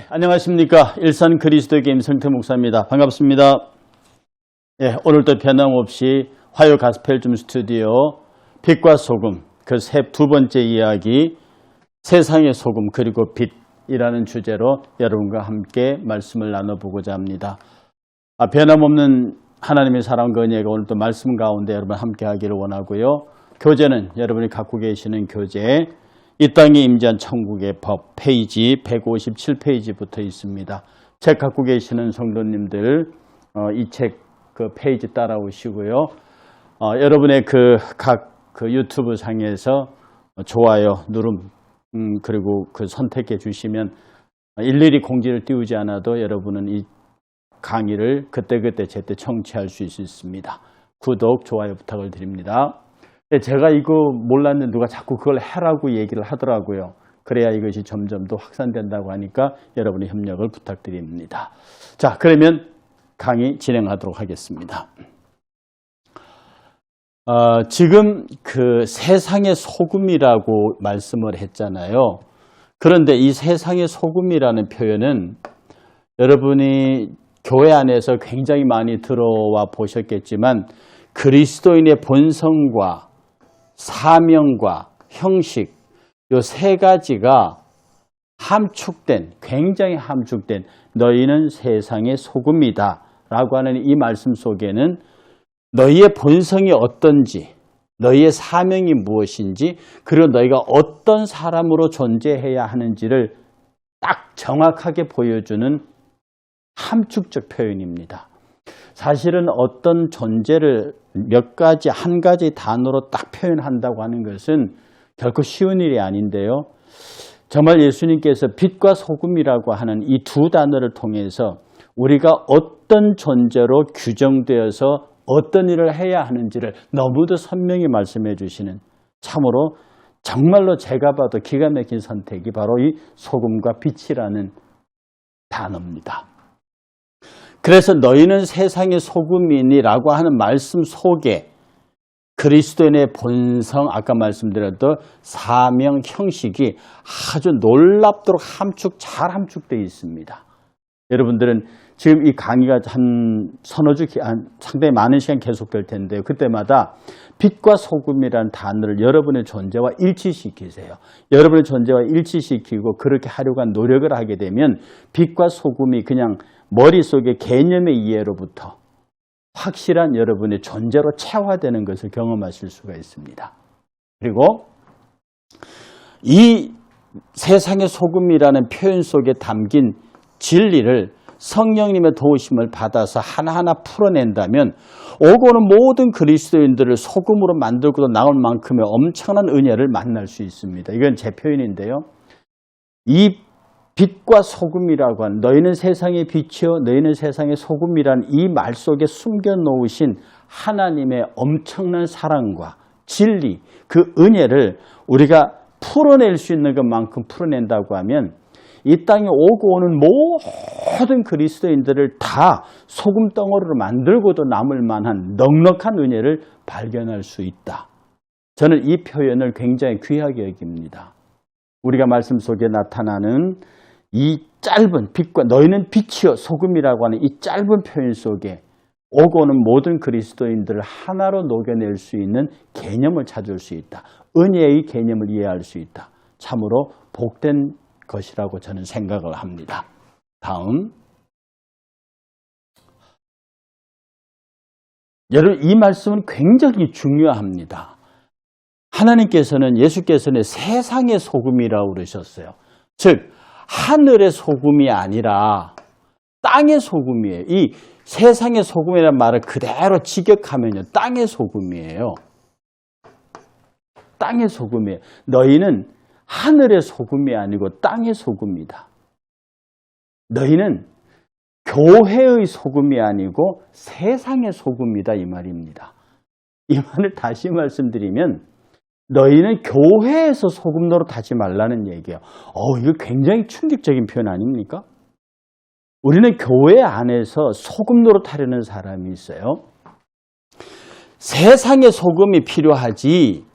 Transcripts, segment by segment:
안녕하십니까. 일산 그리스도교회 임성태 목사입니다. 반갑습니다. 오늘도 변함없이 화요 가스펠 스튜디오 빛과 소금 그 두 번째 이야기 세상의 소금 그리고 빛이라는 주제로 여러분과 함께 말씀을 나눠보고자 합니다. 변함없는 하나님의 사랑과 은혜가 오늘도 말씀 가운데 여러분 함께 하기를 원하고요. 교재는 여러분이 갖고 계시는 교재 이 땅에 임재한 천국의 법 페이지 157페이지부터 있습니다. 책 갖고 계시는 성도님들 이 책 그 페이지 따라오시고요. 여러분의 각 유튜브 상에서 좋아요 누름 그리고 선택해 주시면 일일이 공지를 띄우지 않아도 여러분은 이 강의를 그때그때 제때 청취할 수 있습니다. 구독, 좋아요 부탁을 드립니다. 제가 이거 몰랐는데 누가 자꾸 그걸 해라고 얘기를 하더라고요. 그래야 이것이 점점 더 확산된다고 하니까 여러분의 협력을 부탁드립니다. 자, 그러면 강의 진행하도록 하겠습니다. 지금 세상의 소금이라고 말씀을 했잖아요. 그런데 이 세상의 소금이라는 표현은 여러분이 교회 안에서 굉장히 많이 들어와 보셨겠지만 그리스도인의 본성과 사명과 형식 이 세 가지가 굉장히 함축된 너희는 세상의 소금이다 라고 하는 이 말씀 속에는 너희의 본성이 어떤지 너희의 사명이 무엇인지 그리고 너희가 어떤 사람으로 존재해야 하는지를 딱 정확하게 보여주는 함축적 표현입니다. 사실은 어떤 존재를 한 가지 단어로 딱 표현한다고 하는 것은 결코 쉬운 일이 아닌데요. 정말 예수님께서 빛과 소금이라고 하는 이 두 단어를 통해서 우리가 어떤 존재로 규정되어서 어떤 일을 해야 하는지를 너무도 선명히 말씀해 주시는 참으로 정말로 제가 봐도 기가 막힌 선택이 바로 이 소금과 빛이라는 단어입니다. 그래서 너희는 세상의 소금이니라고 하는 말씀 속에 그리스도인의 본성, 아까 말씀드렸던 사명 형식이 아주 놀랍도록 잘 함축되어 있습니다. 여러분들은 지금 이 강의가 한 상당히 많은 시간 계속될 텐데요. 그때마다 빛과 소금이라는 단어를 여러분의 존재와 일치시키세요. 여러분의 존재와 일치시키고 그렇게 하려고 한 노력을 하게 되면 빛과 소금이 그냥 머릿속의 개념의 이해로부터 확실한 여러분의 존재로 체화되는 것을 경험하실 수가 있습니다. 그리고 이 세상의 소금이라는 표현 속에 담긴 진리를 성령님의 도우심을 받아서 하나하나 풀어낸다면 오고는 모든 그리스도인들을 소금으로 만들고도 나올 만큼의 엄청난 은혜를 만날 수 있습니다. 이건 제 표현인데요. 이 빛과 소금이라고 하는 너희는 세상의 빛이요 너희는 세상의 소금이라는 이 말 속에 숨겨놓으신 하나님의 엄청난 사랑과 진리 그 은혜를 우리가 풀어낼 수 있는 것만큼 풀어낸다고 하면 이 땅에 오고 오는 모든 그리스도인들을 다 소금 덩어리로 만들고도 남을 만한 넉넉한 은혜를 발견할 수 있다. 저는 이 표현을 굉장히 귀하게 여깁니다. 우리가 말씀 속에 나타나는 이 짧은 빛과 너희는 빛이요 소금이라고 하는 이 짧은 표현 속에 오고 오는 모든 그리스도인들을 하나로 녹여낼 수 있는 개념을 찾을 수 있다. 은혜의 개념을 이해할 수 있다. 참으로 복된 것이라고 저는 생각을 합니다. 다음. 여러분 이 말씀은 굉장히 중요합니다. 하나님께서는 예수께서는 세상의 소금이라고 그러셨어요. 즉 하늘의 소금이 아니라 땅의 소금이에요. 이 세상의 소금이라는 말을 그대로 직역하면요. 땅의 소금이에요. 땅의 소금이에요. 너희는 하늘의 소금이 아니고 땅의 소금이다. 너희는 교회의 소금이 아니고 세상의 소금이다 이 말입니다. 이 말을 다시 말씀드리면 너희는 교회에서 소금 노릇하지 말라는 얘기예요. 이거 굉장히 충격적인 표현 아닙니까? 우리는 교회 안에서 소금 노릇하려는 사람이 있어요. 세상에 소금이 필요하지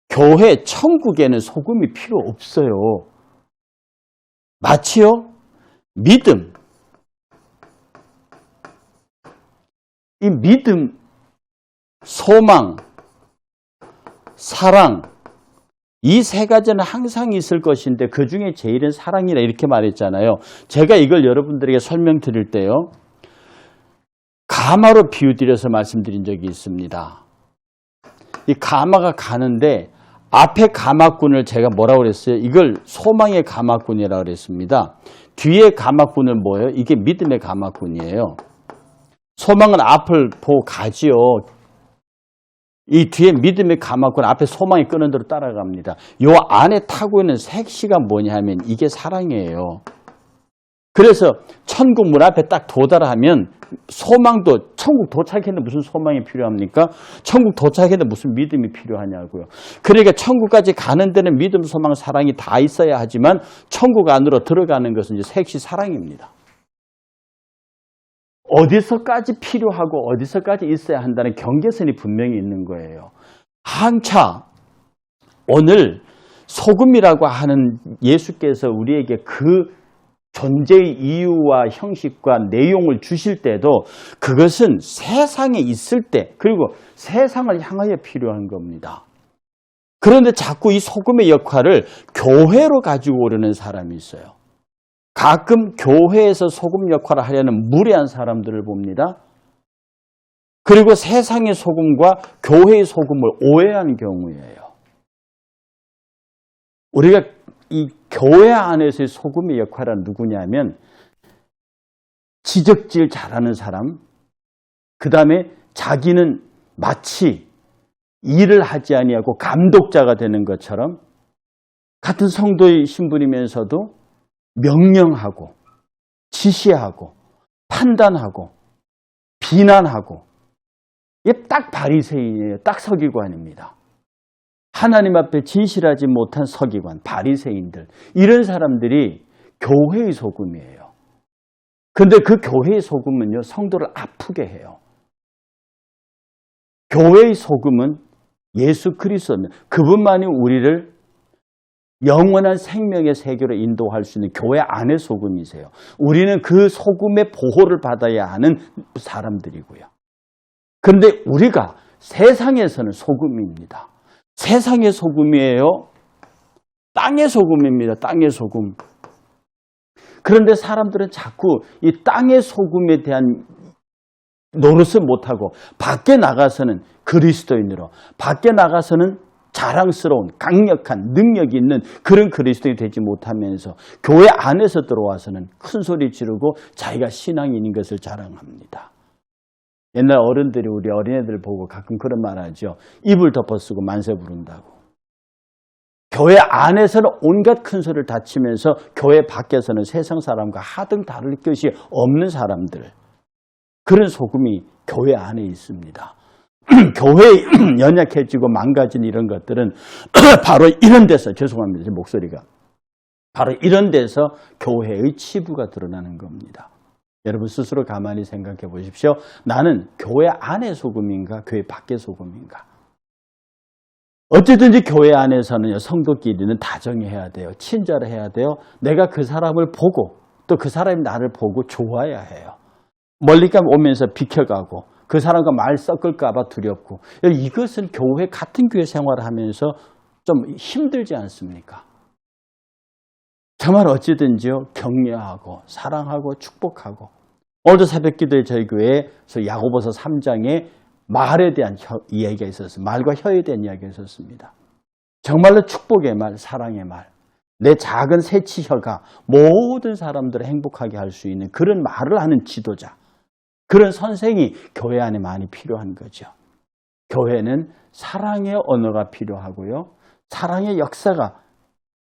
교회, 천국에는 소금이 필요 없어요. 마치요 믿음. 이 믿음, 소망, 사랑, 이 세 가지는 항상 있을 것인데 그 중에 제일은 사랑이라 이렇게 말했잖아요. 제가 이걸 여러분들에게 설명드릴 때요. 가마로 비유드려서 말씀드린 적이 있습니다. 이 가마가 가는데 앞에 가마꾼을 제가 뭐라고 그랬어요? 이걸 소망의 가마꾼이라고 그랬습니다. 뒤에 가마꾼은 뭐예요? 이게 믿음의 가마꾼이에요. 소망은 앞을 보고 가지요. 이 뒤에 믿음의 가마꾼 앞에 소망이 끄는 대로 따라갑니다. 요 안에 타고 있는 색시가 뭐냐 하면 이게 사랑이에요. 그래서 천국 문 앞에 딱 도달하면 소망도 천국 도착했는데 무슨 소망이 필요합니까? 천국 도착했는데 무슨 믿음이 필요하냐고요. 그러니까 천국까지 가는 데는 믿음, 소망, 사랑이 다 있어야 하지만 천국 안으로 들어가는 것은 이제 색시 사랑입니다. 어디서까지 필요하고 어디서까지 있어야 한다는 경계선이 분명히 있는 거예요. 한차 오늘 소금이라고 하는 예수께서 우리에게 그 존재의 이유와 형식과 내용을 주실 때도 그것은 세상에 있을 때 그리고 세상을 향하여 필요한 겁니다. 그런데 자꾸 이 소금의 역할을 교회로 가지고 오려는 사람이 있어요. 가끔 교회에서 소금 역할을 하려는 무례한 사람들을 봅니다. 그리고 세상의 소금과 교회의 소금을 오해하는 경우예요. 우리가 이 교회 안에서의 소금의 역할은 누구냐면 지적질 잘하는 사람, 그 다음에 자기는 마치 일을 하지 아니하고 감독자가 되는 것처럼 같은 성도의 신분이면서도 명령하고 지시하고 판단하고 비난하고 이게 딱 바리새인이에요. 딱 서기관입니다. 하나님 앞에 진실하지 못한 서기관, 바리새인들 이런 사람들이 교회의 소금이에요. 그런데 그 교회의 소금은요 성도를 아프게 해요. 교회의 소금은 예수 그리스도입니다. 그분만이 우리를 영원한 생명의 세계로 인도할 수 있는 교회 안의 소금이세요. 우리는 그 소금의 보호를 받아야 하는 사람들이고요. 그런데 우리가 세상에서는 소금입니다. 세상의 소금이에요. 땅의 소금입니다. 땅의 소금. 그런데 사람들은 자꾸 이 땅의 소금에 대한 노릇을 못하고 밖에 나가서는 그리스도인으로 밖에 나가서는 자랑스러운 강력한 능력이 있는 그런 그리스도인이 되지 못하면서 교회 안에서 들어와서는 큰 소리 지르고 자기가 신앙인인 것을 자랑합니다. 옛날 어른들이 우리 어린애들 보고 가끔 그런 말 하죠. 이불 덮어쓰고 만세 부른다고. 교회 안에서는 온갖 큰 소리를 다 치면서 교회 밖에서는 세상 사람과 하등 다를 것이 없는 사람들. 그런 소금이 교회 안에 있습니다. 교회에 연약해지고 망가진 이런 것들은 바로 이런 데서 죄송합니다. 제 목소리가. 바로 이런 데서 교회의 치부가 드러나는 겁니다. 여러분 스스로 가만히 생각해 보십시오. 나는 교회 안의 소금인가 교회 밖의 소금인가. 어쨌든지 교회 안에서는 성도끼리는 다정해야 돼요. 친절해야 돼요. 내가 그 사람을 보고 또 그 사람이 나를 보고 좋아야 해요. 멀리감 오면서 비켜가고 그 사람과 말 섞을까 봐 두렵고 이것은 교회 같은 교회 생활을 하면서 좀 힘들지 않습니까? 정말 어찌든지요 격려하고 사랑하고 축복하고 오늘도 새벽기도에 저희 교회에서 야고보서 3장에 말에 대한 이야기가 있었어요. 말과 혀에 대한 이야기가 있었습니다. 정말로 축복의 말, 사랑의 말, 내 작은 새치혀가 모든 사람들을 행복하게 할 수 있는 그런 말을 하는 지도자, 그런 선생이 교회 안에 많이 필요한 거죠. 교회는 사랑의 언어가 필요하고요. 사랑의 역사가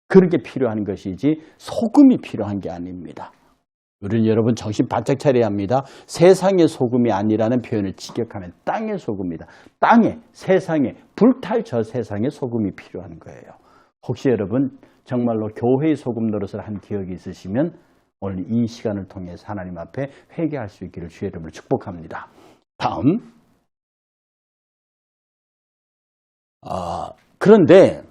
그런 게 필요한 것이지 소금이 필요한 게 아닙니다. 우리는 여러분 정신 바짝 차려야 합니다. 세상의 소금이 아니라는 표현을 직역하면 땅의 소금이다. 땅에, 세상에, 불탈 저 세상의 소금이 필요한 거예요. 혹시 여러분 정말로 교회의 소금 노릇을 한 기억이 있으시면 오늘 이 시간을 통해서 하나님 앞에 회개할 수 있기를 주의 이름으로 축복합니다. 다음. 그런데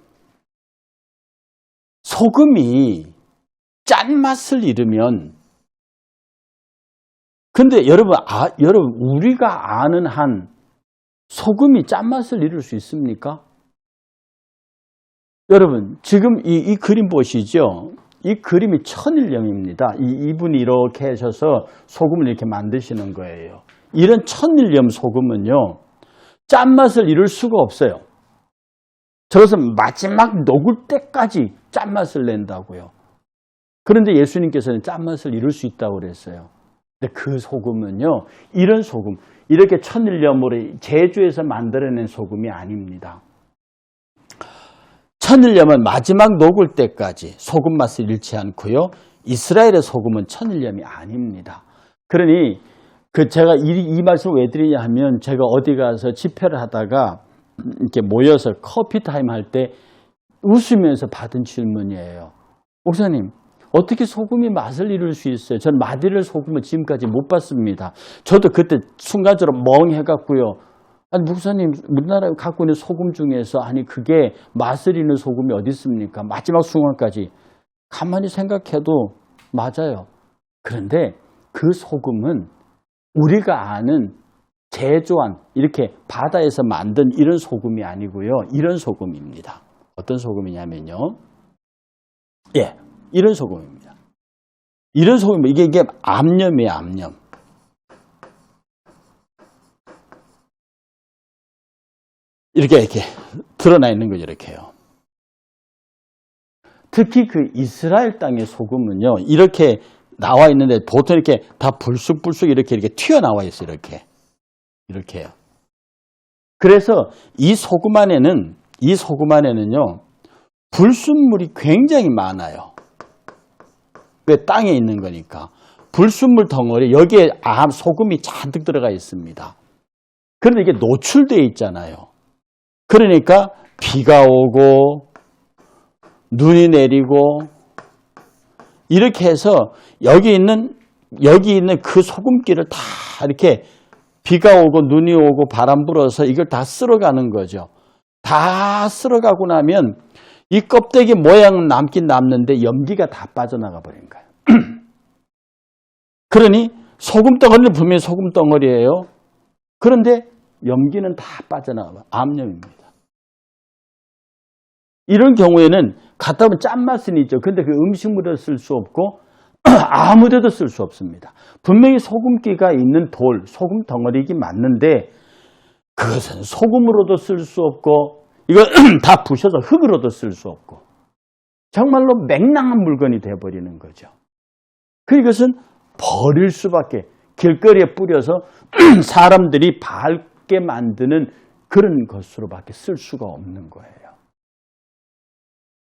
소금이 짠맛을 잃으면 근데 여러분, 우리가 아는 한 소금이 짠맛을 이룰 수 있습니까? 여러분, 지금 이 그림 보시죠? 이 그림이 천일염입니다. 이분이 이렇게 하셔서 소금을 이렇게 만드시는 거예요. 이런 천일염 소금은요, 짠맛을 이룰 수가 없어요. 저것은 마지막 녹을 때까지 짠맛을 낸다고요. 그런데 예수님께서는 짠맛을 이룰 수 있다고 그랬어요. 근데 그 소금은요, 이런 소금, 이렇게 천일염으로 제주에서 만들어낸 소금이 아닙니다. 천일염은 마지막 녹을 때까지 소금 맛을 잃지 않고요. 이스라엘의 소금은 천일염이 아닙니다. 그러니 제가 이 말씀을 왜 드리냐 하면 제가 어디 가서 집회를 하다가 이렇게 모여서 커피 타임 할 때 웃으면서 받은 질문이에요. 목사님, 어떻게 소금이 맛을 이룰 수 있어요? 전 마디를 소금을 지금까지 못 봤습니다. 저도 그때 순간적으로 멍해갖고요. 아니, 목사님, 우리나라에 갖고 있는 소금 중에서 그게 맛을 잃는 소금이 어디 있습니까? 마지막 순간까지. 가만히 생각해도 맞아요. 그런데 그 소금은 우리가 아는 제조한 이렇게 바다에서 만든 이런 소금이 아니고요. 이런 소금입니다. 어떤 소금이냐면요. 예, 이런 소금입니다. 이런 소금, 이게 암염이에요, 암염. 이렇게 드러나 있는 거죠, 이렇게요. 특히 그 이스라엘 땅의 소금은요, 이렇게 나와 있는데 보통 이렇게 다 불쑥불쑥 이렇게 튀어나와 있어요, 이렇게요. 그래서 이 소금 안에는요, 불순물이 굉장히 많아요. 왜? 땅에 있는 거니까. 불순물 덩어리, 여기에 소금이 잔뜩 들어가 있습니다. 그런데 이게 노출되어 있잖아요. 그러니까 비가 오고 눈이 내리고 이렇게 해서 여기 있는 그 소금기를 다 이렇게 비가 오고 눈이 오고 바람 불어서 이걸 다 쓸어가는 거죠. 다 쓸어가고 나면 이 껍데기 모양은 남긴 남는데 염기가 다 빠져나가 버린 거예요. 그러니 소금 덩어리는 분명히 소금 덩어리예요. 그런데 염기는 다 빠져나가요. 암염입니다. 이런 경우에는 갖다 보면 짠맛은 있죠. 근데 그 음식물에 쓸 수 없고 아무데도 쓸 수 없습니다. 분명히 소금기가 있는 소금 덩어리이긴 맞는데 그것은 소금으로도 쓸 수 없고 이거 다 부셔서 흙으로도 쓸 수 없고 정말로 맹랑한 물건이 돼버리는 거죠. 이것은 버릴 수밖에, 길거리에 뿌려서 사람들이 밟게 만드는 그런 것으로밖에 쓸 수가 없는 거예요.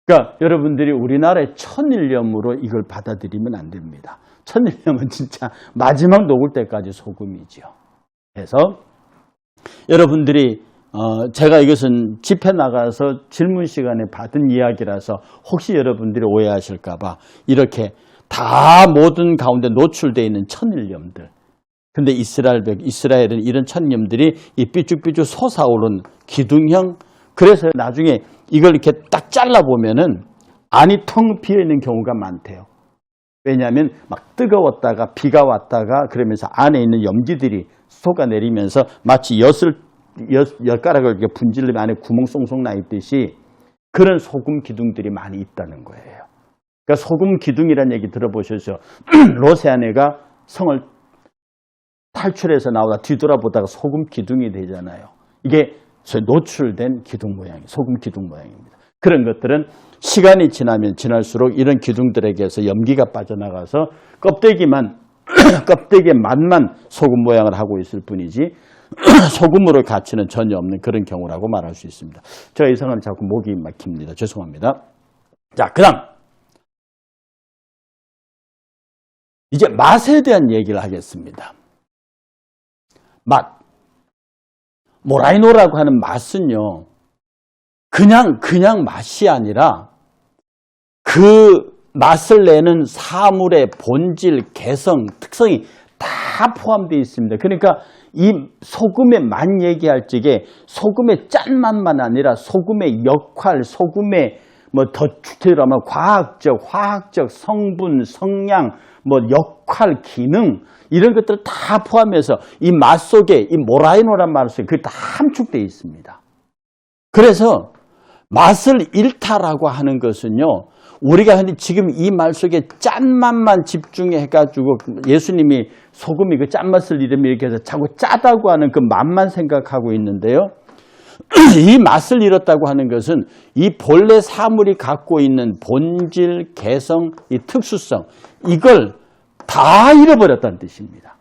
그러니까 여러분들이 우리나라의 천일염으로 이걸 받아들이면 안 됩니다. 천일염은 진짜 마지막 녹을 때까지 소금이죠. 그래서 여러분들이 제가 이것은 집회 나가서 질문 시간에 받은 이야기라서 혹시 여러분들이 오해하실까 봐 이렇게 다 모든 가운데 노출되어 있는 천일염들. 근데 이스라엘은 이런 천일염들이 이 삐죽삐죽 솟아오른 기둥형, 그래서 나중에 이걸 이렇게 딱 잘라보면은 안이 텅 비어있는 경우가 많대요. 왜냐하면 막 뜨거웠다가 비가 왔다가 그러면서 안에 있는 염기들이 쏟아내리면서 마치 엿가락을 이렇게 분질르면 안에 구멍 쏙쏙 나 있듯이 그런 소금 기둥들이 많이 있다는 거예요. 그러니까 소금 기둥이라는 얘기 들어보셨죠? 로세아네가 성을 탈출해서 나오다 뒤돌아보다가 소금 기둥이 되잖아요. 이게 노출된 기둥 모양, 소금 기둥 모양입니다. 그런 것들은 시간이 지나면 지날수록 이런 기둥들에게서 염기가 빠져나가서 껍데기의 맛만 소금 모양을 하고 있을 뿐이지 소금으로 가치는 전혀 없는 그런 경우라고 말할 수 있습니다. 제가 이상하면 자꾸 목이 막힙니다. 죄송합니다. 자, 그 다음 이제 맛에 대한 얘기를 하겠습니다. 맛. 모라이노라고 하는 맛은요, 그냥 맛이 아니라 그 맛을 내는 사물의 본질, 개성, 특성이 다 포함되어 있습니다. 그러니까 이 소금의 맛 얘기할 적에 소금의 짠맛만 아니라 소금의 역할, 소금의 뭐 더 추가하면 과학적, 화학적, 성분, 성량, 뭐 역할, 기능 이런 것들을 다 포함해서 이 맛 속에 이 모라이노란 말 속에 그게 다 함축되어 있습니다. 그래서 맛을 잃다라고 하는 것은요, 우리가 흔히 지금 이 말 속에 짠맛만 집중해가지고 예수님이 소금이 그 짠맛을 잃으면 이렇게 해서 자꾸 짜다고 하는 그 맛만 생각하고 있는데요. 이 맛을 잃었다고 하는 것은 이 본래 사물이 갖고 있는 본질, 개성, 이 특수성 이걸 다 잃어버렸다는 뜻입니다.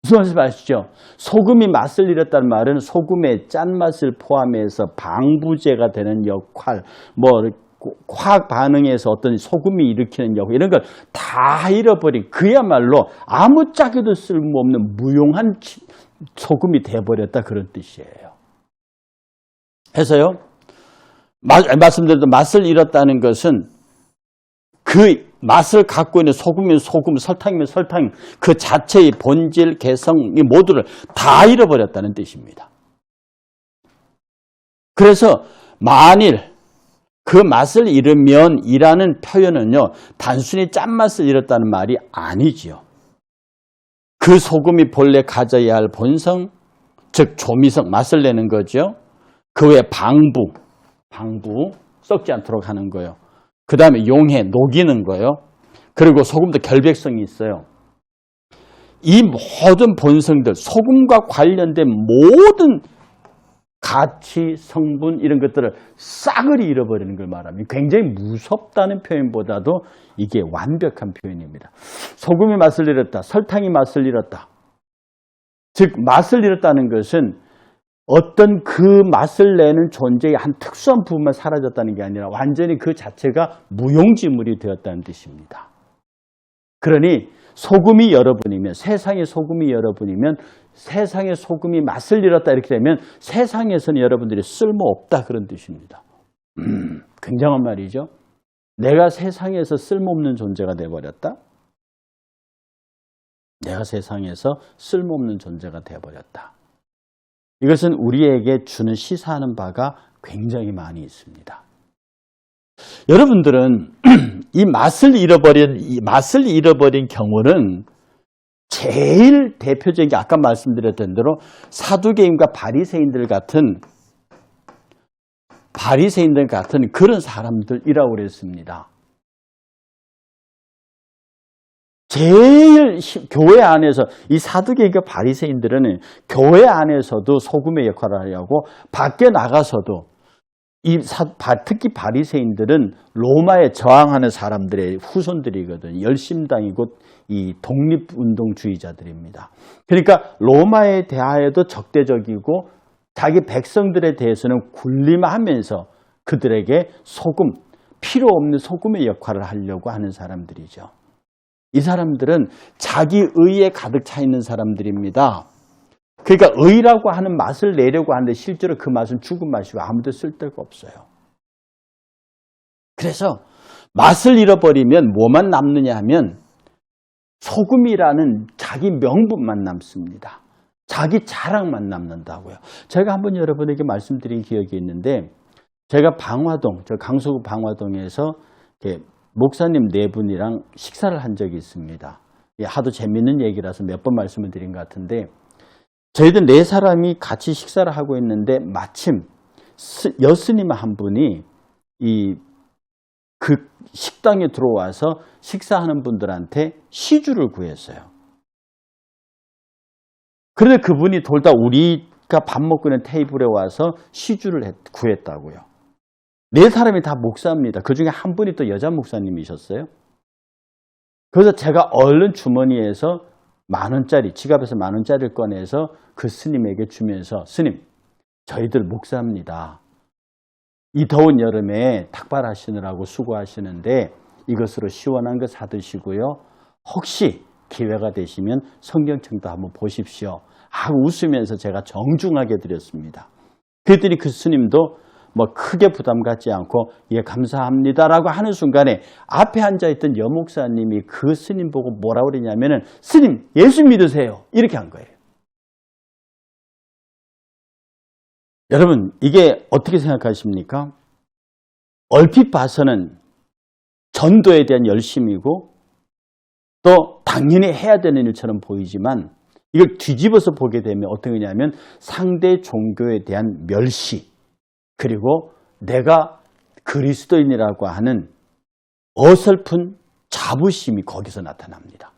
무슨 말씀 아시죠? 소금이 맛을 잃었다는 말은 소금의 짠맛을 포함해서 방부제가 되는 역할, 뭐 화학 반응에서 어떤 소금이 일으키는 역할 이런 걸 다 잃어버린 그야말로 아무짝에도 쓸모없는 무용한 소금이 돼버렸다 그런 뜻이에요. 해서요, 말씀드린 맛을 잃었다는 것은 그 맛을 갖고 있는 소금이면 소금, 설탕이면 설탕 그 자체의 본질, 개성 이 모두를 다 잃어버렸다는 뜻입니다. 그래서 만일 그 맛을 잃으면 이라는 표현은요, 단순히 짠맛을 잃었다는 말이 아니지요. 그 소금이 본래 가져야 할 본성, 즉 조미성, 맛을 내는 거죠. 그 외에 방부, 썩지 않도록 하는 거예요. 그 다음에 용해, 녹이는 거예요. 그리고 소금도 결백성이 있어요. 이 모든 본성들, 소금과 관련된 모든 가치, 성분 이런 것들을 싸그리 잃어버리는 걸 말하면 굉장히 무섭다는 표현보다도 이게 완벽한 표현입니다. 소금이 맛을 잃었다, 설탕이 맛을 잃었다. 즉 맛을 잃었다는 것은 어떤 그 맛을 내는 존재의 한 특수한 부분만 사라졌다는 게 아니라 완전히 그 자체가 무용지물이 되었다는 뜻입니다. 그러니 소금이 여러분이면, 세상의 소금이 여러분이면 세상의 소금이 맛을 잃었다 이렇게 되면 세상에서는 여러분들이 쓸모없다 그런 뜻입니다. 굉장한 말이죠. 내가 세상에서 쓸모없는 존재가 되어버렸다. 내가 세상에서 쓸모없는 존재가 되어버렸다. 이것은 우리에게 주는 시사하는 바가 굉장히 많이 있습니다. 여러분들은 이 맛을 잃어버린 경우는 제일 대표적인 게 아까 말씀드렸던 대로 사두개인과 바리새인들 같은 그런 사람들이라고 그랬습니다. 제일 교회 안에서 이 사두개인과 바리새인들은 교회 안에서도 소금의 역할을 하려고 밖에 나가서도 특히 바리새인들은 로마에 저항하는 사람들의 후손들이거든요. 열심당이고 이 독립운동주의자들입니다. 그러니까 로마에 대하여도 적대적이고 자기 백성들에 대해서는 군림하면서 그들에게 소금, 필요 없는 소금의 역할을 하려고 하는 사람들이죠. 이 사람들은 자기 의에 가득 차 있는 사람들입니다. 그러니까 의라고 하는 맛을 내려고 하는데 실제로 그 맛은 죽은 맛이고 아무도 쓸데가 없어요. 그래서 맛을 잃어버리면 뭐만 남느냐 하면 소금이라는 자기 명분만 남습니다. 자기 자랑만 남는다고요. 제가 한번 여러분에게 말씀드린 기억이 있는데 제가 강서구 방화동에서 목사님 네 분이랑 식사를 한 적이 있습니다. 하도 재밌는 얘기라서 몇 번 말씀을 드린 것 같은데 저희들 네 사람이 같이 식사를 하고 있는데 마침 여스님 한 분이 그 식당에 들어와서 식사하는 분들한테 시주를 구했어요. 그런데 그분이 돌다 우리가 밥 먹고 있는 테이블에 와서 시주를 구했다고요. 네 사람이 다 목사입니다. 그중에 한 분이 또 여자 목사님이셨어요. 그래서 제가 얼른 주머니에서 지갑에서 10,000원짜리를 꺼내서 그 스님에게 주면서 스님, 저희들 목사입니다. 이 더운 여름에 탁발하시느라고 수고하시는데 이것으로 시원한 거 사드시고요. 혹시 기회가 되시면 성경책도 한번 보십시오. 하고 웃으면서 제가 정중하게 드렸습니다. 그랬더니 그 스님도 크게 부담 갖지 않고 예 감사합니다라고 하는 순간에 앞에 앉아있던 여목사님이 그 스님 보고 뭐라고 그러냐면은 스님 예수 믿으세요 이렇게 한 거예요. 여러분 이게 어떻게 생각하십니까? 얼핏 봐서는 전도에 대한 열심이고 또 당연히 해야 되는 일처럼 보이지만 이걸 뒤집어서 보게 되면 어떤 거냐면 상대 종교에 대한 멸시 그리고 내가 그리스도인이라고 하는 어설픈 자부심이 거기서 나타납니다.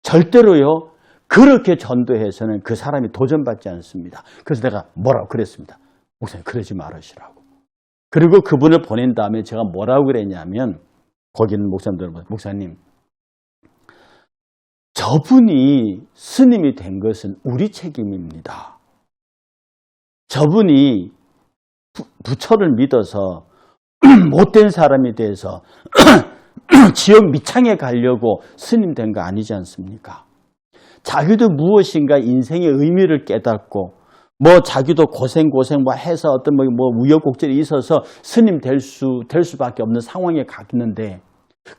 절대로요 그렇게 전도해서는 그 사람이 도전받지 않습니다. 그래서 내가 뭐라고 그랬습니다. 목사님 그러지 말으시라고. 그리고 그분을 보낸 다음에 제가 뭐라고 그랬냐면 거기는 목사님 저분이 스님이 된 것은 우리 책임입니다. 저분이 부처를 믿어서 못된 사람이 돼서 지옥 밑창에 가려고 스님 된 거 아니지 않습니까? 자기도 무엇인가 인생의 의미를 깨닫고 뭐 자기도 고생 뭐 해서 어떤 뭐 우여곡절이 있어서 스님 될 수밖에 없는 상황에 갔는데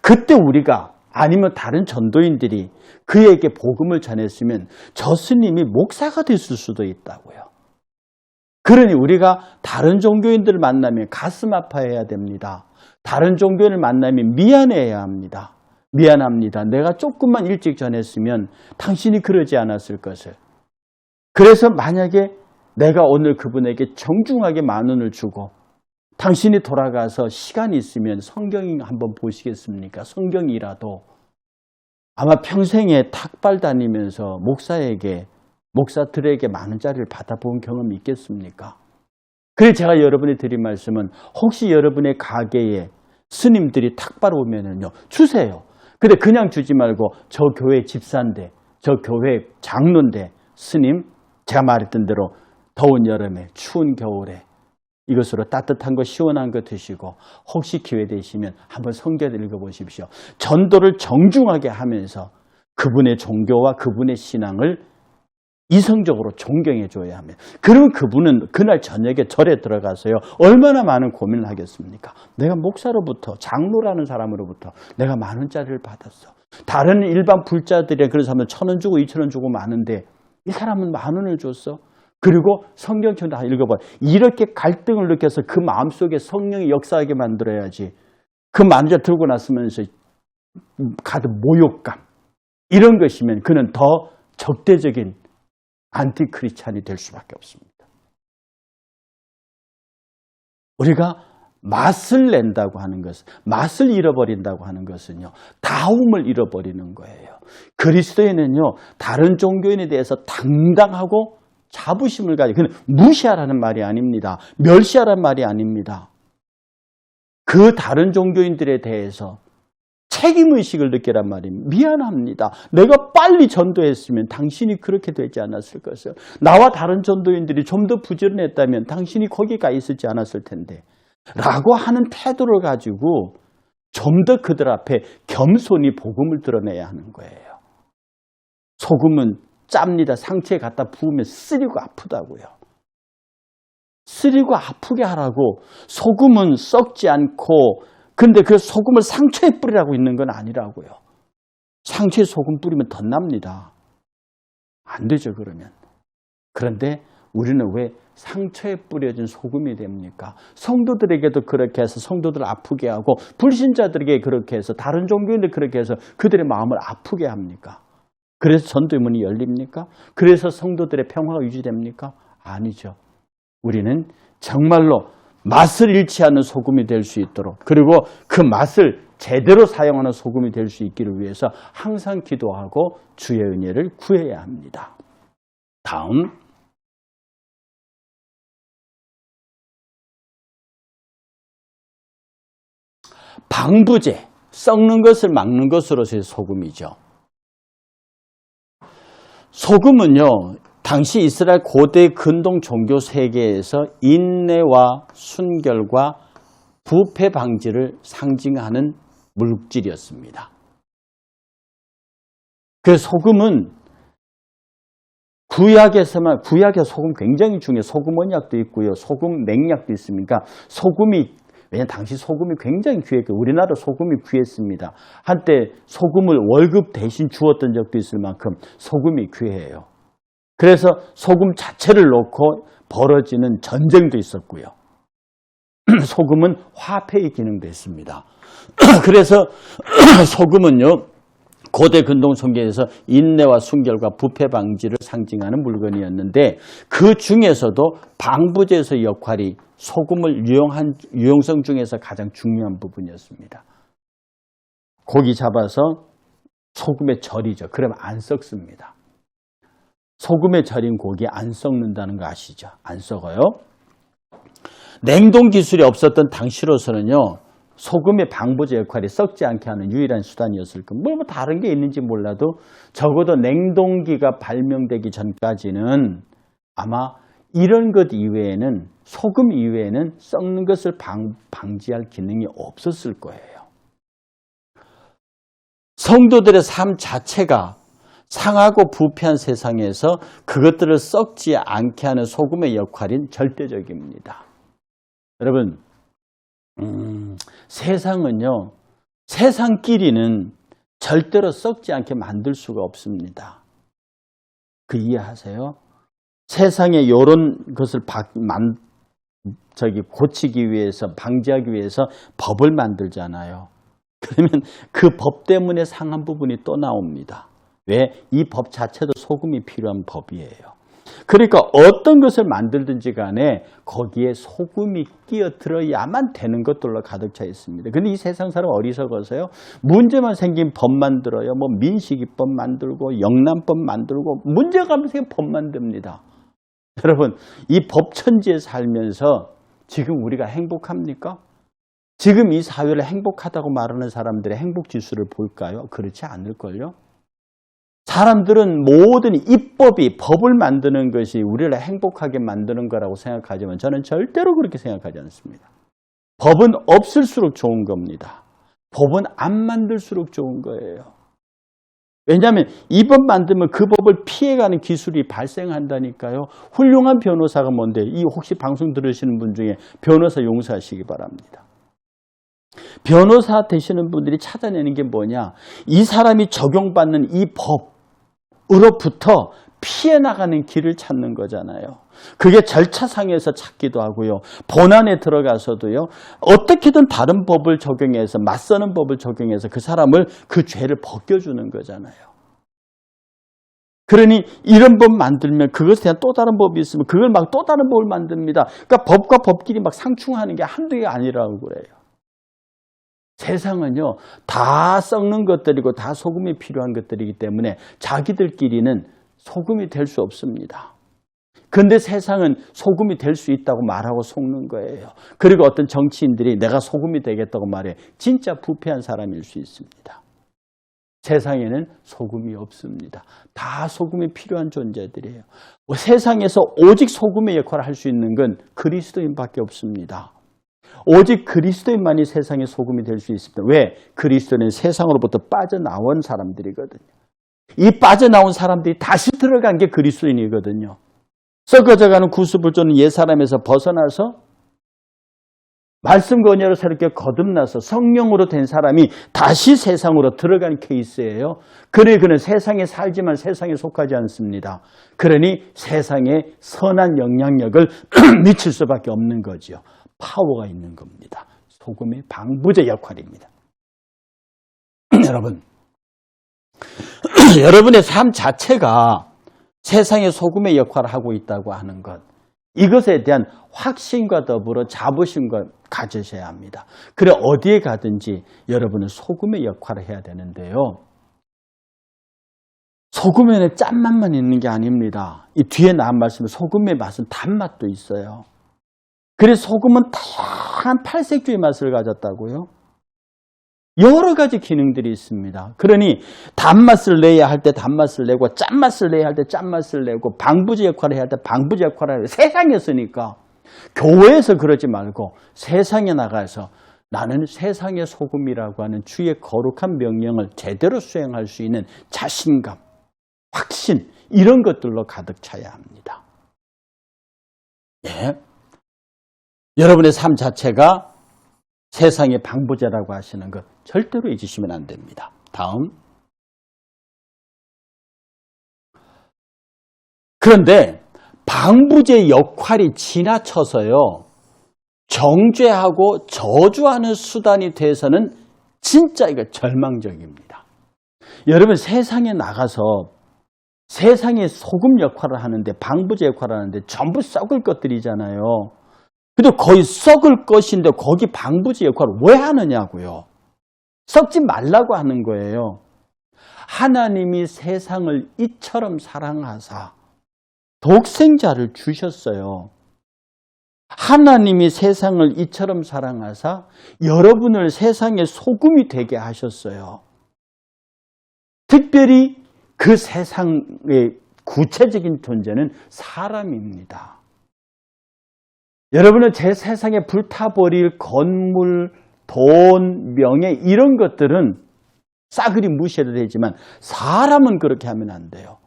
그때 우리가 아니면 다른 전도인들이 그에게 복음을 전했으면 저 스님이 목사가 됐을 수도 있다고요. 그러니 우리가 다른 종교인들을 만나면 가슴 아파해야 됩니다. 다른 종교인을 만나면 미안해야 합니다. 미안합니다. 내가 조금만 일찍 전했으면 당신이 그러지 않았을 것을. 그래서 만약에 내가 오늘 그분에게 정중하게 10,000원을 주고 당신이 돌아가서 시간이 있으면 성경 한번 보시겠습니까? 성경이라도 아마 평생에 탁발 다니면서 목사들에게 많은 자리를 받아본 경험이 있겠습니까? 그래서 제가 여러분이 드린 말씀은 혹시 여러분의 가게에 스님들이 탁발 오면은요, 주세요. 근데 그냥 주지 말고 저 교회 집사인데, 저 교회 장로인데, 스님, 제가 말했던 대로 더운 여름에, 추운 겨울에 이것으로 따뜻한 거 시원한 거 드시고 혹시 기회 되시면 한번 성경 읽어보십시오. 전도를 정중하게 하면서 그분의 종교와 그분의 신앙을 이성적으로 존경해 줘야 합니다. 그러면 그분은 그날 저녁에 절에 들어가서요. 얼마나 많은 고민을 하겠습니까? 내가 목사로부터 장로라는 사람으로부터 내가 10,000원짜리를 받았어. 다른 일반 불자들이 그런 사람은 1,000원 주고 2,000원 주고 많은데 이 사람은 10,000원을 줬어. 그리고 성경처럼 다 읽어봐. 이렇게 갈등을 느껴서 그 마음속에 성령이 역사하게 만들어야지. 그 10,000원짜리 들고 났으면서 가득 모욕감. 이런 것이면 그는 더 적대적인 안티크리스찬이 될 수밖에 없습니다. 우리가 맛을 낸다고 하는 것은, 맛을 잃어버린다고 하는 것은요, 다움을 잃어버리는 거예요. 그리스도인은요, 다른 종교인에 대해서 당당하고 자부심을 가지고, 그는 무시하라는 말이 아닙니다. 멸시하라는 말이 아닙니다. 그 다른 종교인들에 대해서 책임의식을 느끼란 말입니다. 미안합니다. 내가 빨리 전도했으면 당신이 그렇게 되지 않았을 것을. 나와 다른 전도인들이 좀 더 부지런했다면 당신이 거기 가 있었지 않았을 텐데. 라고 하는 태도를 가지고 좀 더 그들 앞에 겸손히 복음을 드러내야 하는 거예요. 소금은 짭니다. 상처에 갖다 부으면 쓰리고 아프다고요. 쓰리고 아프게 하라고. 소금은 썩지 않고 근데 그 소금을 상처에 뿌리라고 있는 건 아니라고요. 상처에 소금 뿌리면 덧납니다. 안 되죠, 그러면. 그런데 우리는 왜 상처에 뿌려진 소금이 됩니까? 성도들에게도 그렇게 해서 성도들 아프게 하고 불신자들에게 그렇게 해서 다른 종교인들 그렇게 해서 그들의 마음을 아프게 합니까? 그래서 전도의 문이 열립니까? 그래서 성도들의 평화가 유지됩니까? 아니죠. 우리는 정말로 맛을 잃지 않는 소금이 될 수 있도록 그리고 그 맛을 제대로 사용하는 소금이 될 수 있기를 위해서 항상 기도하고 주의 은혜를 구해야 합니다. 다음 방부제, 썩는 것을 막는 것으로서의 소금이죠. 소금은요, 당시 이스라엘 고대 근동 종교 세계에서 인내와 순결과 부패 방지를 상징하는 물질이었습니다. 그 소금은 구약에 소금 굉장히 중요해요. 소금 언약도 있고요. 소금 맹약도 있습니까? 왜냐하면 당시 소금이 굉장히 귀했고 우리나라 소금이 귀했습니다. 한때 소금을 월급 대신 주었던 적도 있을 만큼 소금이 귀해요. 그래서 소금 자체를 놓고 벌어지는 전쟁도 있었고요. 소금은 화폐의 기능도 있습니다. 그래서 소금은요, 고대 근동 성경에서 인내와 순결과 부패 방지를 상징하는 물건이었는데 그 중에서도 방부제에서 역할이 소금을 유용성 중에서 가장 중요한 부분이었습니다. 고기 잡아서 소금에 절이죠. 그러면 안 썩습니다. 소금에 절인 고기 안 썩는다는 거 아시죠? 안 썩어요. 냉동 기술이 없었던 당시로서는요, 소금의 방부제 역할이 썩지 않게 하는 유일한 수단이었을 겁니다. 뭐 다른 게 있는지 몰라도 적어도 냉동기가 발명되기 전까지는 아마 이런 것 이외에는, 소금 이외에는 썩는 것을 방지할 기능이 없었을 거예요. 성도들의 삶 자체가 상하고 부패한 세상에서 그것들을 썩지 않게 하는 소금의 역할인 절대적입니다. 여러분, 세상은요, 세상끼리는 절대로 썩지 않게 만들 수가 없습니다. 그 이해하세요? 세상에 이런 것을 고치기 위해서, 방지하기 위해서 법을 만들잖아요. 그러면 그 법 때문에 상한 부분이 또 나옵니다. 왜? 이 법 자체도 소금이 필요한 법이에요. 그러니까 어떤 것을 만들든지 간에 거기에 소금이 끼어들어야만 되는 것들로 가득 차 있습니다. 근데 이 세상 사람 어리석어서요, 문제만 생긴 법 만들어요. 뭐 민식이법 만들고 영란법 만들고 문제가 생긴 법 만듭니다. 여러분, 이 법천지에 살면서 지금 우리가 행복합니까? 지금 이 사회를 행복하다고 말하는 사람들의 행복지수를 볼까요? 그렇지 않을걸요? 사람들은 모든 입법이, 법을 만드는 것이 우리를 행복하게 만드는 거라고 생각하지만 저는 절대로 그렇게 생각하지 않습니다. 법은 없을수록 좋은 겁니다. 법은 안 만들수록 좋은 거예요. 왜냐하면 이 법 만들면 그 법을 피해가는 기술이 발생한다니까요. 훌륭한 변호사가 뭔데, 이 혹시 방송 들으시는 분 중에 변호사 용서하시기 바랍니다. 변호사 되시는 분들이 찾아내는 게 뭐냐, 이 사람이 적용받는 이 법으로부터 피해 나가는 길을 찾는 거잖아요. 그게 절차상에서 찾기도 하고요, 본안에 들어가서도요, 어떻게든 다른 법을 적용해서, 맞서는 법을 적용해서 그 사람을, 그 죄를 벗겨주는 거잖아요. 그러니 이런 법 만들면 그것에 대한 또 다른 법이 있으면 그걸 막 또 다른 법을 만듭니다. 그러니까 법과 법끼리 막 상충하는 게 한두 개가 아니라고 그래요. 세상은요, 다 썩는 것들이고 다 소금이 필요한 것들이기 때문에 자기들끼리는 소금이 될 수 없습니다. 그런데 세상은 소금이 될 수 있다고 말하고 속는 거예요. 그리고 어떤 정치인들이 내가 소금이 되겠다고 말해, 진짜 부패한 사람일 수 있습니다. 세상에는 소금이 없습니다. 다 소금이 필요한 존재들이에요. 세상에서 오직 소금의 역할을 할 수 있는 건 그리스도인밖에 없습니다. 오직 그리스도인만이 세상의 소금이 될 수 있습니다. 왜? 그리스도는 세상으로부터 빠져나온 사람들이거든요. 이 빠져나온 사람들이 다시 들어간 게 그리스도인이거든요. 썩어져가는 구수불조는 옛사람에서 벗어나서 말씀과 은혜로 새롭게 거듭나서 성령으로 된 사람이 다시 세상으로 들어간 케이스예요. 그러니 그는 세상에 살지만 세상에 속하지 않습니다. 그러니 세상에 선한 영향력을 미칠 수밖에 없는 거죠. 파워가 있는 겁니다. 소금의 방부제 역할입니다. 여러분, 여러분의 삶 자체가 세상의 소금의 역할을 하고 있다고 하는 것, 이것에 대한 확신과 더불어 자부심과 가지셔야 합니다. 그래 어디에 가든지 여러분은 소금의 역할을 해야 되는데요. 소금에는 짠맛만 있는 게 아닙니다. 이 뒤에 나온 말씀에 소금의 맛은 단맛도 있어요. 그래서 소금은 다양한 팔색주의 맛을 가졌다고요. 여러 가지 기능들이 있습니다. 그러니 단맛을 내야 할 때 단맛을 내고 짠맛을 내야 할 때 짠맛을 내고 방부제 역할을 해야 할 때 방부제 역할을 해야 돼. 세상이었으니까. 교회에서 그러지 말고 세상에 나가서 나는 세상의 소금이라고 하는 주의 거룩한 명령을 제대로 수행할 수 있는 자신감, 확신, 이런 것들로 가득 차야 합니다. 예. 여러분의 삶 자체가 세상의 방부제라고 하시는 것 절대로 잊으시면 안 됩니다. 다음. 그런데 방부제 역할이 지나쳐서요, 정죄하고 저주하는 수단이 돼서는 진짜 이거 절망적입니다. 여러분 세상에 나가서 세상에 소금 역할을 하는데 방부제 역할을 하는데 전부 썩을 것들이잖아요. 근데 거의 썩을 것인데 거기 방부제 역할을 왜 하느냐고요. 썩지 말라고 하는 거예요. 하나님이 세상을 이처럼 사랑하사 독생자를 주셨어요. 하나님이 세상을 이처럼 사랑하사 여러분을 세상의 소금이 되게 하셨어요. 특별히 그 세상의 구체적인 존재는 사람입니다. 여러분은 제 세상에 불타버릴 건물, 돈, 명예 이런 것들은 싸그리 무시해도 되지만 사람은 그렇게 하면 안 돼요.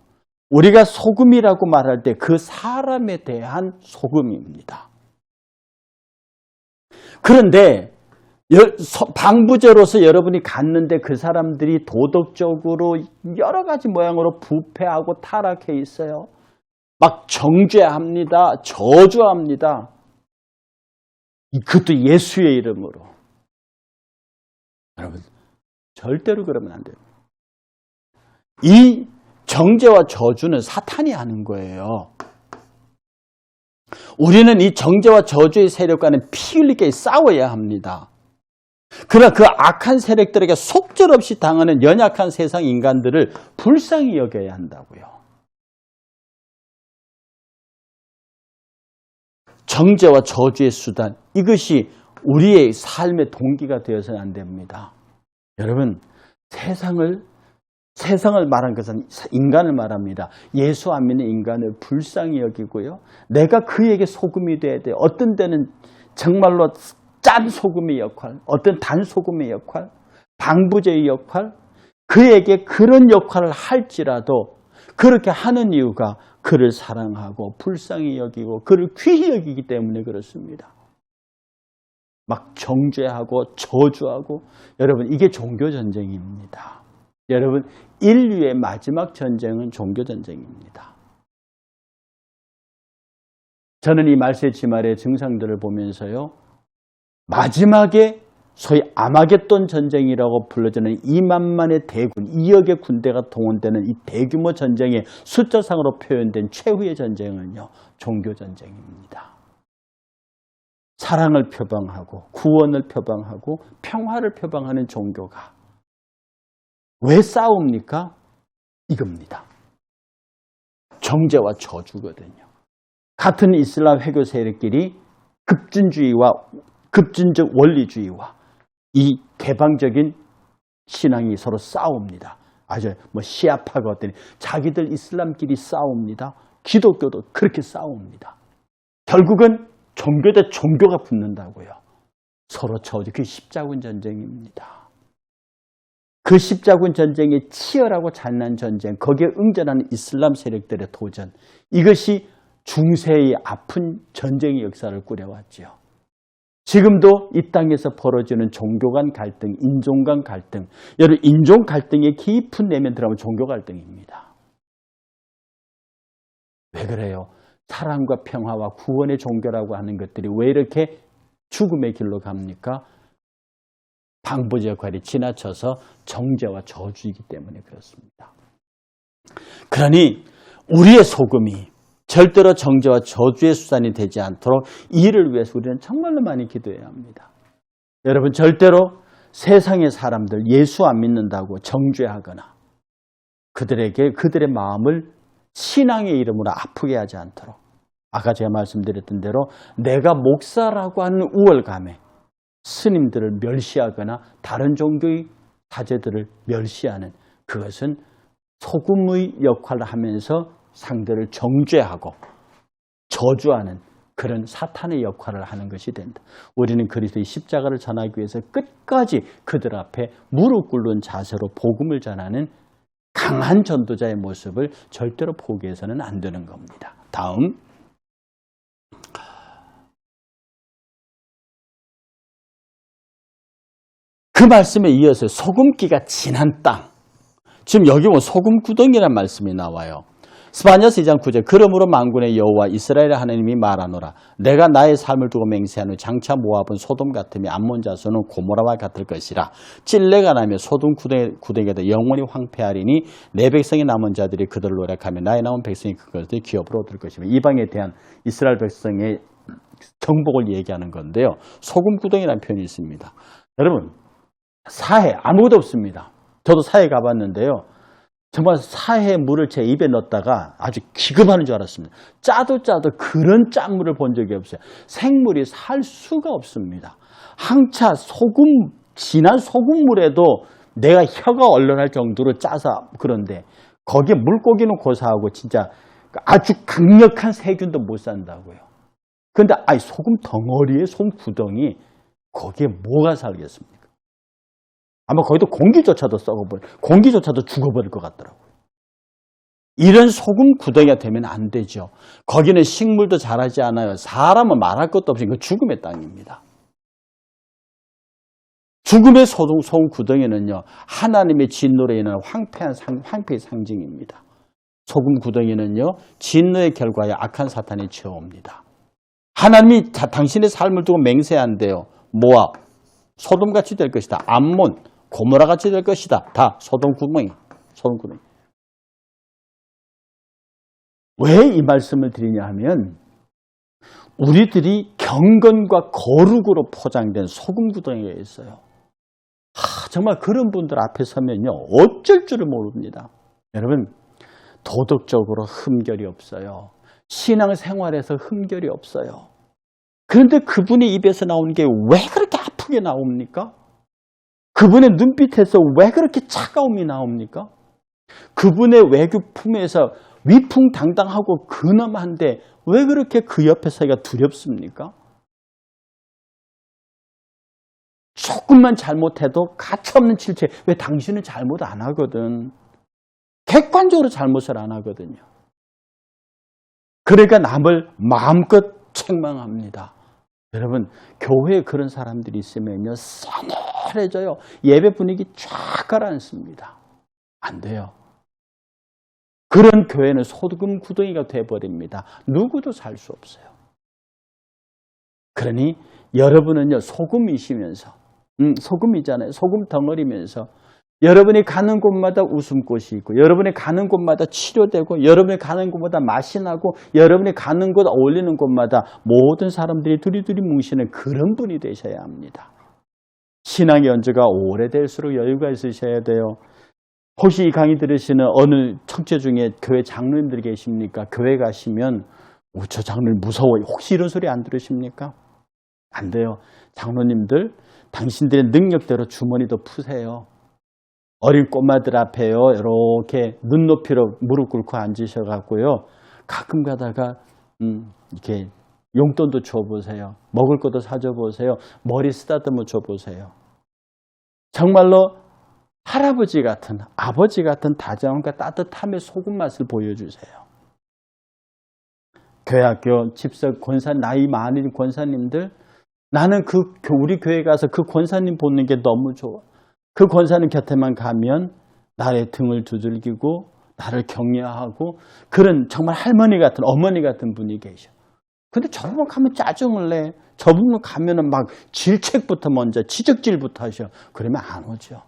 우리가 소금이라고 말할 때 그 사람에 대한 소금입니다. 그런데 방부제로서 여러분이 갔는데 그 사람들이 도덕적으로 여러 가지 모양으로 부패하고 타락해 있어요. 막 정죄합니다. 저주합니다. 그것도 예수의 이름으로. 여러분 절대로 그러면 안 돼요. 이 정죄와 저주는 사탄이 하는 거예요. 우리는 이 정죄와 저주의 세력과는 피 흘리게 싸워야 합니다. 그러나 그 악한 세력들에게 속절없이 당하는 연약한 세상 인간들을 불쌍히 여겨야 한다고요. 정죄와 저주의 수단, 이것이 우리의 삶의 동기가 되어서는 안 됩니다. 여러분, 세상을 말한 것은 인간을 말합니다. 예수 안 믿는 인간을 불쌍히 여기고요. 내가 그에게 소금이 돼야 돼요. 어떤 때는 정말로 짠 소금의 역할, 어떤 단 소금의 역할, 방부제의 역할, 그에게 그런 역할을 할지라도 그렇게 하는 이유가 그를 사랑하고 불쌍히 여기고 그를 귀히 여기기 때문에 그렇습니다. 막 정죄하고 저주하고, 여러분 이게 종교전쟁입니다. 여러분 인류의 마지막 전쟁은 종교전쟁입니다. 저는 이 말세지말의 증상들을 보면서요, 마지막에 소위 아마겟돈 전쟁이라고 불러지는 2만만의 대군, 2억의 군대가 동원되는 이 대규모 전쟁의 숫자상으로 표현된 최후의 전쟁은요, 종교전쟁입니다. 사랑을 표방하고 구원을 표방하고 평화를 표방하는 종교가 왜 싸웁니까? 이겁니다. 정죄와 저주거든요. 같은 이슬람 회교 세력끼리 급진적 원리주의와 이 개방적인 신앙이 서로 싸웁니다. 아주 시아파가 어떠니 자기들 이슬람끼리 싸웁니다. 기독교도 그렇게 싸웁니다. 결국은 종교 대 종교가 붙는다고요. 서로 저주, 그게 십자군 전쟁입니다. 그 십자군 전쟁의 치열하고 잔인한 전쟁, 거기에 응전하는 이슬람 세력들의 도전, 이것이 중세의 아픈 전쟁의 역사를 꾸려왔죠. 지금도 이 땅에서 벌어지는 종교 간 갈등, 인종 간 갈등, 여러분 인종 갈등의 깊은 내면 들어가면 종교 갈등입니다. 왜 그래요? 사랑과 평화와 구원의 종교라고 하는 것들이 왜 이렇게 죽음의 길로 갑니까? 방부제 역할이 지나쳐서 정죄와 저주이기 때문에 그렇습니다. 그러니 우리의 소금이 절대로 정죄와 저주의 수단이 되지 않도록 이를 위해서 우리는 정말로 많이 기도해야 합니다. 여러분 절대로 세상의 사람들 예수 안 믿는다고 정죄하거나 그들의 마음을 신앙의 이름으로 아프게 하지 않도록, 아까 제가 말씀드렸던 대로 내가 목사라고 하는 우월감에 스님들을 멸시하거나 다른 종교의 사제들을 멸시하는, 그것은 소금의 역할을 하면서 상대를 정죄하고 저주하는 그런 사탄의 역할을 하는 것이 된다. 우리는 그리스도의 십자가를 전하기 위해서 끝까지 그들 앞에 무릎 꿇는 자세로 복음을 전하는 강한 전도자의 모습을 절대로 포기해서는 안 되는 겁니다. 다음, 그 말씀에 이어서 소금기가 진한 땅. 지금 여기 보면 소금구덩이라는 말씀이 나와요. 스바냐서 2장 9절 그러므로 만군의 여호와 이스라엘의 하나님이 말하노라. 내가 나의 삶을 두고 맹세하노니 장차 모압은 소돔 같으며 암몬 자손은 고모라와 같을 것이라. 찔레가 나며 소돔 구덩이가 되 영원히 황폐하리니 내 백성의 남은 자들이 그들을 노력하며 나의 남은 백성이 그것을 기업으로 얻을 것이며. 이방에 대한 이스라엘 백성의 정복을 얘기하는 건데요. 소금 구덩이라는 표현이 있습니다. 여러분, 사해 아무것도 없습니다. 저도 사해 가봤는데요. 정말 사해 물을 제 입에 넣었다가 아주 기겁하는 줄 알았습니다. 짜도 그런 짠물을 본 적이 없어요. 생물이 살 수가 없습니다. 항차 진한 소금물에도 내가 혀가 얼얼할 정도로 짜서 그런데 거기에 물고기는 고사하고 진짜 아주 강력한 세균도 못 산다고요. 그런데 소금 덩어리에 소금 구덩이 거기에 뭐가 살겠습니까? 아마 거기도 공기조차도 공기조차도 죽어버릴 것 같더라고요. 이런 소금 구덩이가 되면 안 되죠. 거기는 식물도 자라지 않아요. 사람은 말할 것도 없이 죽음의 땅입니다. 죽음의 소금 구덩이는요, 하나님의 진노로 인한 황폐의 상징입니다. 소금 구덩이는요, 진노의 결과에 악한 사탄이 채워옵니다. 하나님이 당신의 삶을 두고 맹세한대요. 모압, 소돔같이 될 것이다. 암몬, 고모라같이 될 것이다. 다 소돔 구덩이. 왜 이 말씀을 드리냐 하면 우리들이 경건과 거룩으로 포장된 소금 구덩이가 있어요. 정말 그런 분들 앞에 서면요, 어쩔 줄을 모릅니다. 여러분, 도덕적으로 흠결이 없어요. 신앙생활에서 흠결이 없어요. 그런데 그분의 입에서 나오는 게 왜 그렇게 아프게 나옵니까? 그분의 눈빛에서 왜 그렇게 차가움이 나옵니까? 그분의 외교품에서 위풍당당하고 근엄한데 왜 그렇게 그 옆에 서기가 두렵습니까? 조금만 잘못해도 가차없는 질체. 왜 당신은 잘못 안 하거든. 객관적으로 잘못을 안 하거든요. 그러니까 남을 마음껏 책망합니다. 여러분, 교회에 그런 사람들이 있으면요, 서늘해져요. 예배 분위기 쫙 가라앉습니다. 안 돼요. 그런 교회는 소금 구덩이가 돼버립니다. 누구도 살 수 없어요. 그러니 여러분은요, 소금이시면서, 소금이잖아요. 소금 덩어리면서 여러분이 가는 곳마다 웃음꽃이 있고, 여러분이 가는 곳마다 치료되고, 여러분이 가는 곳마다 맛이 나고, 여러분이 가는 곳 어울리는 곳마다 모든 사람들이 두리두리 뭉치는 그런 분이 되셔야 합니다. 신앙의 연주가 오래될수록 여유가 있으셔야 돼요. 혹시 이 강의 들으시는 어느 청취자 중에 교회 장로님들 계십니까? 교회 가시면 저 장로님 무서워요. 혹시 이런 소리 안 들으십니까? 안 돼요. 장로님들, 당신들의 능력대로 주머니도 푸세요. 어린 꼬마들 앞에요, 이렇게 눈높이로 무릎 꿇고 앉으셔갖고요, 가끔 가다가 이렇게 용돈도 줘보세요. 먹을 것도 사줘보세요. 머리 쓰다듬어 줘보세요. 정말로 할아버지 같은, 아버지 같은 다정함과 따뜻함의 소금 맛을 보여주세요. 교회학교 집석 나이 많은 권사님들, 나는 우리 교회 가서 그 권사님 보는 게 너무 좋아. 그 권사님 곁에만 가면 나의 등을 두들기고 나를 격려하고 그런 정말 할머니 같은, 어머니 같은 분이 계셔. 근데 저분 가면 짜증을 내. 저분 가면은 막 질책부터 먼저, 지적질부터 하셔. 그러면 안 오죠.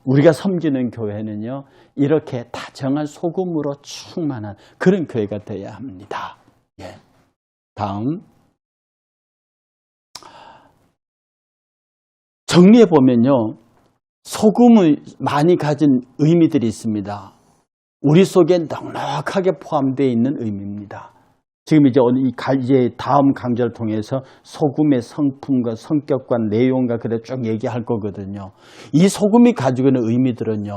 우리가 섬기는 교회는요, 이렇게 다정한 소금으로 충만한 그런 교회가 되어야 합니다. 예. 다음. 정리해보면요, 소금이 많이 가진 의미들이 있습니다. 우리 속에 넉넉하게 포함되어 있는 의미입니다. 지금 이제 다음 강좌를 통해서 소금의 성품과 성격과 내용과 그래 쭉 얘기할 거거든요. 이 소금이 가지고 있는 의미들은요,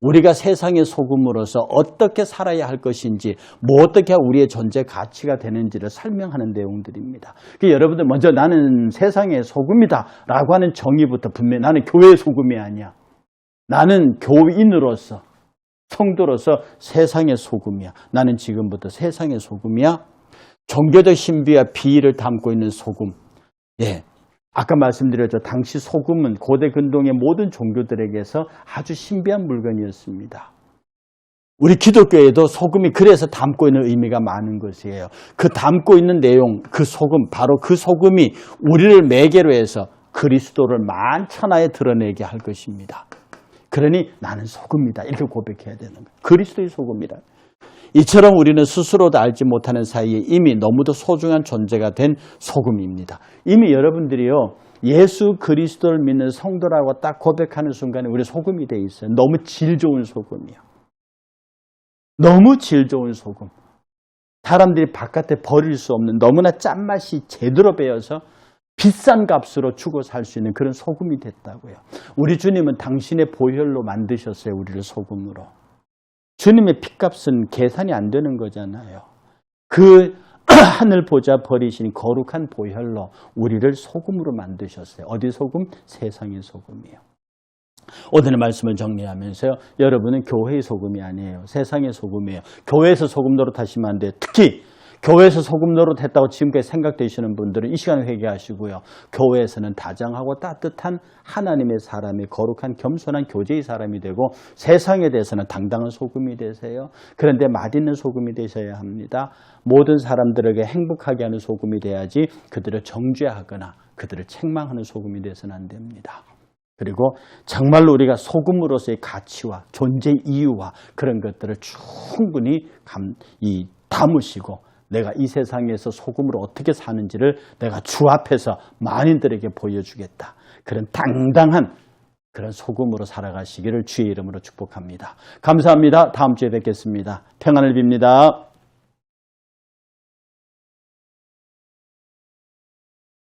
우리가 세상의 소금으로서 어떻게 살아야 할 것인지, 어떻게 우리의 존재 가치가 되는지를 설명하는 내용들입니다. 그러니까 여러분들 먼저 나는 세상의 소금이다 라고 하는 정의부터 분명히, 나는 교회의 소금이 아니야. 나는 교인으로서, 성도로서 세상의 소금이야. 나는 지금부터 세상의 소금이야. 종교적 신비와 비위를 담고 있는 소금. 예. 아까 말씀드렸죠. 당시 소금은 고대 근동의 모든 종교들에게서 아주 신비한 물건이었습니다. 우리 기독교에도 소금이 그래서 담고 있는 의미가 많은 것이에요. 그 담고 있는 내용, 그 소금, 바로 그 소금이 우리를 매개로 해서 그리스도를 만천하에 드러내게 할 것입니다. 그러니 나는 소금이다 이렇게 고백해야 되는 거예요. 그리스도의 소금이다. 이처럼 우리는 스스로도 알지 못하는 사이에 이미 너무도 소중한 존재가 된 소금입니다. 이미 여러분들이요, 예수 그리스도를 믿는 성도라고 딱 고백하는 순간에 우리 소금이 돼 있어요. 너무 질 좋은 소금이요. 너무 질 좋은 소금. 사람들이 바깥에 버릴 수 없는 너무나 짠맛이 제대로 배어서 비싼 값으로 주고 살 수 있는 그런 소금이 됐다고요. 우리 주님은 당신의 보혈로 만드셨어요. 우리를 소금으로. 주님의 핏값은 계산이 안 되는 거잖아요. 그 하늘 보좌 버리신 거룩한 보혈로 우리를 소금으로 만드셨어요. 어디 소금? 세상의 소금이에요. 오늘의 말씀을 정리하면서요. 여러분은 교회의 소금이 아니에요. 세상의 소금이에요. 교회에서 소금 노릇하시면 안 돼요. 특히 교회에서 소금 노릇했다고 지금까지 생각되시는 분들은 이 시간에 회개하시고요. 교회에서는 다정하고 따뜻한 하나님의 사람이 거룩한 겸손한 교제의 사람이 되고 세상에 대해서는 당당한 소금이 되세요. 그런데 맛있는 소금이 되셔야 합니다. 모든 사람들에게 행복하게 하는 소금이 돼야지 그들을 정죄하거나 그들을 책망하는 소금이 돼서는 안 됩니다. 그리고 정말로 우리가 소금으로서의 가치와 존재 이유와 그런 것들을 충분히 담으시고 내가 이 세상에서 소금으로 어떻게 사는지를 내가 주 앞에서 만인들에게 보여주겠다. 그런 당당한 그런 소금으로 살아가시기를 주의 이름으로 축복합니다. 감사합니다. 다음 주에 뵙겠습니다. 평안을 빕니다.